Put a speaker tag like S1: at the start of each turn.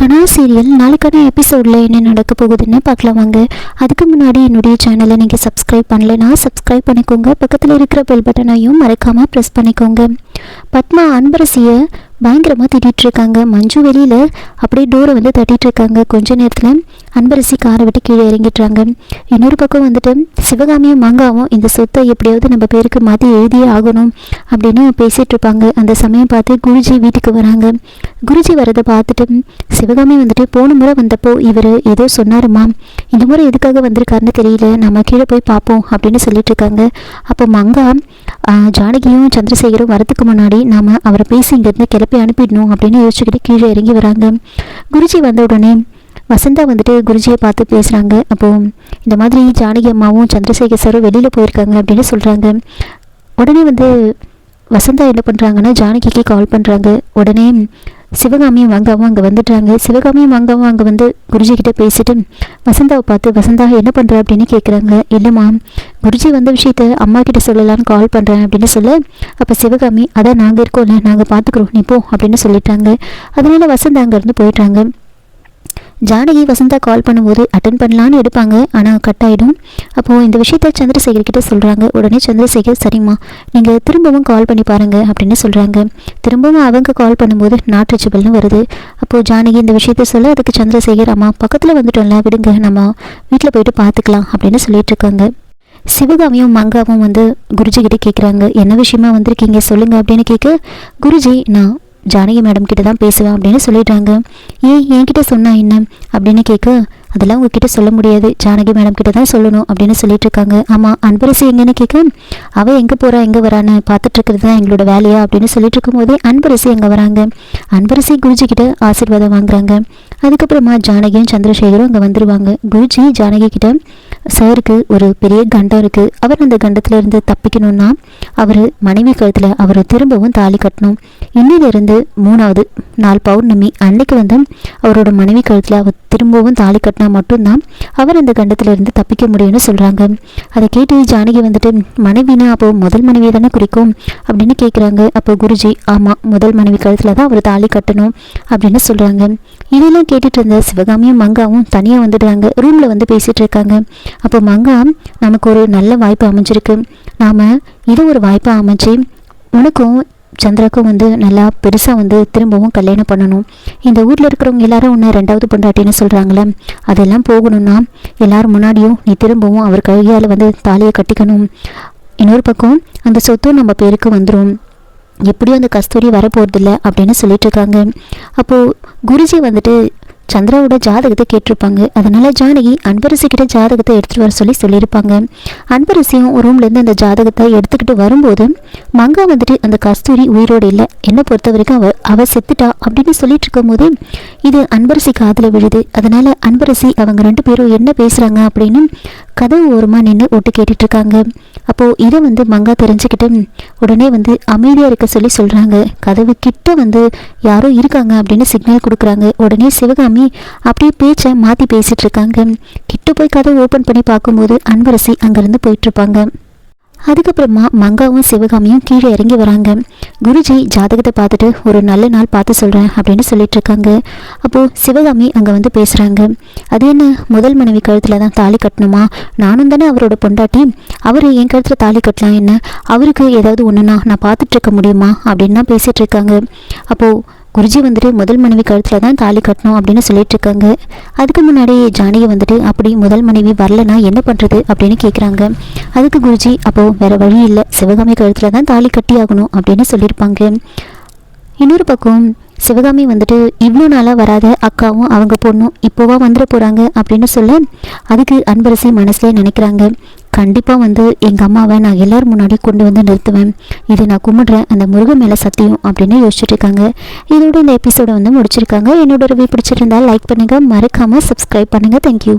S1: கனா serial நாளைக்கான எபிசோடில் என்ன நடக்க போகுதுன்னு பார்க்கலாம் வாங்க. அதுக்கு முன்னாடி என்னுடைய சேனலை நீங்கள் சப்ஸ்கிரைப் பண்ணலைன்னா சப்ஸ்கிரைப் பண்ணிக்கோங்க. பக்கத்தில் இருக்கிற பெல் பட்டனையும் மறக்காமல் ப்ரெஸ் பண்ணிக்கோங்க. பத்மா அன்பரசியை பயங்கரமாக திட்டிகிட்டு இருக்காங்க. மஞ்சு வெளியில் அப்படியே டோரை வந்து தட்டிகிட்டு இருக்காங்க. கொஞ்ச நேரத்தில் அன்பரசி காரை விட்டு கீழே இறங்கிட்டுறாங்க. இன்னொரு பக்கம் வந்துட்டு சிவகாமியும் மாங்காவும் இந்த சொத்தை எப்படியாவது நம்ம பேருக்கு மாற்றி எழுதியே ஆகணும் அப்படின்னு பேசிகிட்டு இருப்பாங்க. அந்த சமயம் பார்த்து குருஜி வீட்டுக்கு வராங்க. குருஜி வரதை பார்த்துட்டு சிவகாமி வந்துட்டு போன முறை வந்தப்போ இவர் ஏதோ சொன்னாருமா, இந்த முறை எதுக்காக வந்திருக்காருன்னு தெரியல, நம்ம கீழே போய் பார்ப்போம் அப்படின்னு சொல்லிட்டு இருக்காங்க. அப்போ மங்கா ஜானகியும் சந்திரசேகரும் வரதுக்கு முன்னாடி நாம் அவரை பேசி இங்கேருந்து கிளப்பி அனுப்பிடணும் அப்படின்னு யோசிச்சுக்கிட்டு கீழே இறங்கி வராங்க. குருஜி வந்த உடனே வசந்தா வந்துட்டு குருஜியை பார்த்து பேசுகிறாங்க. அப்போது இந்த மாதிரி ஜானகி அம்மாவும் சந்திரசேகர் சாரும் வெளியில் போயிருக்காங்க அப்படின்னு சொல்கிறாங்க. உடனே வந்து வசந்தா என்ன பண்ணுறாங்கன்னா ஜானகிக்கு கால் பண்ணுறாங்க. உடனே சிவகாமியும் மங்காவும் அங்கே வந்துட்டாங்க. சிவகாமியும் மங்காவும் அங்கே வந்து குருஜி கிட்டே பேசிட்டு வசந்தாவை பார்த்து வசந்தா என்ன பண்ணுற அப்படின்னு கேட்குறாங்க. இல்லைம்மா, குருஜி வந்த விஷயத்த அம்மா கிட்ட சொல்லலான்னு கால் பண்ணுறேன் அப்படின்னு சொல்ல, அப்போ சிவகாமி அதான் நாங்கள் இருக்கோம்ல, நாங்கள் பார்த்துக்குறோம், நீ போ அப்படின்னு சொல்லிட்டாங்க. அதனால வசந்தா அங்கேருந்து போயிட்டாங்க. ஜானகி வசந்தா கால் பண்ணும்போது அட்டன் பண்ணலான்னு எடுப்பாங்க, ஆனால் கட் ஆகிடும். அப்போது இந்த விஷயத்த சந்திரசேகர் கிட்டே சொல்கிறாங்க. உடனே சந்திரசேகர் சரிம்மா நீங்கள் திரும்பவும் கால் பண்ணி பாருங்கள் அப்படின்னு சொல்கிறாங்க. திரும்பவும் அவங்க கால் பண்ணும்போது நாட் ரீச்சபிள்னு வருது. அப்போது ஜானகி இந்த விஷயத்த சொல்ல அதுக்கு சந்திரசேகர் அம்மா பக்கத்தில் வந்துட்டோம்ல, விடுங்க, நம்ம வீட்டில் போயிட்டு பார்த்துக்கலாம் அப்படின்னு சொல்லிட்டு இருக்காங்க. சிவகாமியும் மங்காவும் வந்து குருஜி கிட்டே கேட்குறாங்க, என்ன விஷயமா வந்திருக்கீங்க சொல்லுங்கள் அப்படின்னு கேட்க, குருஜி நான் ஜானகி மேடம் கிட்ட தான் பேசுவேன் அப்படின்னு சொல்லிட்டாங்க. என்கிட்ட சொன்னா என்ன அப்படின்னு கேட்க, அதெல்லாம் உங்ககிட்ட சொல்ல முடியாது, ஜானகி மேடம் கிட்ட தான் சொல்லணும் அப்படின்னு சொல்லிட்டு இருக்காங்க. ஆமாம், அன்பரசி எங்கன்னு கேட்க, அவள் எங்கே போகிறா எங்கே வரான்னு பார்த்துட்டு இருக்கிறது தான் எங்களோட வேலையா அப்படின்னு சொல்லிட்டு இருக்கும்போதே அன்பரசி அங்கே வராங்க. அன்பரசி குருஜி கிட்ட ஆசீர்வாதம் வாங்குறாங்க. அதுக்கப்புறமா ஜானகியும் சந்திரசேகரும் அங்கே வந்துடுவாங்க. குருஜி ஜானகி கிட்ட சாருக்கு ஒரு பெரிய கண்டம் இருக்குது, அவர் அந்த கண்டத்திலிருந்து தப்பிக்கணும்னா அவர் மனைவி கழுத்தில் அவர் திரும்பவும் தாலி கட்டணும். இன்னிலிருந்து 3வது நாள் பௌர்ணமி அன்னைக்கு வந்து அவரோட மனைவி கழுத்தில் அவர் திரும்பவும் தாலி கட்டினா மட்டும்தான் அவர் அந்த கண்டத்திலிருந்து தப்பிக்க முடியும்னு சொல்கிறாங்க. அதை கேட்டு ஜானகி வந்துட்டு மனைவினா அப்போ முதல் மனைவி தானே குறிக்கும் அப்படின்னு கேட்குறாங்க. அப்போ குருஜி ஆமாம், முதல் மனைவி கழுத்தில் தான் அவர் தாலி கட்டணும் அப்படின்னு சொல்கிறாங்க. இதெல்லாம் கேட்டுட்டு இருந்த சிவகாமியும் மங்காவும் தனியாக வந்துடுறாங்க. ரூமில் வந்து பேசிகிட்டு இருக்காங்க. அப்போ மங்கா, நமக்கு ஒரு நல்ல வாய்ப்பு அமைஞ்சிருக்கு, நாம் இது ஒரு வாய்ப்பாக அமைச்சு உனக்கும் சந்திராக்கும் வந்து நல்லா பெருசாக வந்து திரும்பவும் கல்யாணம் பண்ணணும். இந்த ஊரில் இருக்கிறவங்க எல்லாரும் ஒன்று 2வது பொண்டாட்டின்னு சொல்கிறாங்களே, அதெல்லாம் போகணும்னா எல்லாரும் முன்னாடியும் நீ திரும்பவும் அவர் கையால் வந்து தாலியை கட்டிக்கணும். இன்னொரு பக்கம் அந்த சொத்தும் நம்ம பேருக்கு வந்துடும், எப்படியும் அந்த கஸ்தூரி வரப்போகிறதில்ல அப்படின்னு சொல்லிட்டு இருக்காங்க. அப்போது குருஜி வந்துட்டு சந்திராவோட ஜாதகத்தை கேட்டிருப்பாங்க. அதனால ஜானகி அன்பரசி கிட்ட ஜாதகத்தை எடுத்துகிட்டு வர சொல்லியிருப்பாங்க. அன்பரசியும் ரூம்லேருந்து அந்த ஜாதகத்தை எடுத்துக்கிட்டு வரும்போது மங்கா வந்துட்டு அந்த கஸ்தூரி உயிரோடு இல்லை, என்னை பொறுத்த வரைக்கும் அவ செத்துட்டா அப்படின்னு சொல்லிட்டு இருக்கும் போதே இது அன்பரசி காதில் விழுது. அதனால அன்பரசி அவங்க 2 பேரும் என்ன பேசுகிறாங்க அப்படின்னு கதவு ஓரமாக நின்று ஒட்டு கேட்டுட்டு இருக்காங்க. அப்போது இதை வந்து மங்கா தெரிஞ்சுக்கிட்டு உடனே வந்து அமைதியாக இருக்க சொல்கிறாங்க. கதவு கிட்ட வந்து யாரோ இருக்காங்க அப்படின்னு சிக்னல் கொடுக்குறாங்க. உடனே சிவகாமி அப்படியே பேச்சை மாற்றி பேசிகிட்டு இருக்காங்க. கிட்ட போய் கதவு ஓப்பன் பண்ணி பார்க்கும்போது அன்பரசி அங்கேருந்து போயிட்டுருப்பாங்க. அதுக்கப்புறமா மங்காவும் சிவகாமியும் கீழே இறங்கி வராங்க. குருஜி ஜாதகத்தை பார்த்துட்டு ஒரு நல்ல நாள் பார்த்து சொல்கிறேன் அப்படின்னு சொல்லிட்டு இருக்காங்க. அப்போது சிவகாமி அங்கே வந்து பேசுகிறாங்க. அது என்ன, முதல் மனைவி கழுத்தில் தான் தாலி கட்டணுமா? நானும் தானே அவரோட பொண்டாட்டி, அவர் என் கழுத்தில் தாலி கட்டலாம், என்ன அவருக்கு ஏதாவது ஒன்றுனா நான் பார்த்துட்டு இருக்க முடியுமா அப்படின்னு தான் பேசிகிட்டு இருக்காங்க. அப்போது குருஜி வந்துட்டு முதல் மனைவி கழுத்தில் தான் தாலி கட்டணும் அப்படின்னு சொல்லிட்டு இருக்காங்க. அதுக்கு முன்னாடி ஜானகி வந்துட்டு அப்படி முதல் மனைவி வரலன்னா என்ன பண்ணுறது அப்படின்னு கேட்குறாங்க. அதுக்கு குருஜி அப்போது வேறு வழி இல்லை, சிவகாமி கழுத்தில் தான் தாலி கட்டி ஆகணும் அப்படின்னு சொல்லியிருப்பாங்க. இன்னொரு பக்கம் சிவகாமி வந்துட்டு இவ்வளோ நாளாக வராத அக்காவும் அவங்க பொண்ணும் இப்போவா வந்துட போகிறாங்க அப்படின்னு சொல்ல, அதுக்கு அன்பரசி மனசுலேயே நினைக்கிறாங்க, கண்டிப்பாக வந்து எங்கள் அம்மாவை நான் எல்லோரும் முன்னாடி கொண்டு வந்து நிறுத்துவேன், இது நான் கும்பிட்றேன் அந்த முருகன் மேலே சத்தியம் அப்படின்னு யோசிச்சுட்டு இருக்காங்க. இதோட இந்த எபிசோடை வந்து முடிச்சிருக்காங்க. என்னோட ரிவ்யூ பிடிச்சிருந்தால் லைக் பண்ணுங்கள், மறக்காமல் சப்ஸ்கிரைப் பண்ணுங்கள். தேங்க்யூ.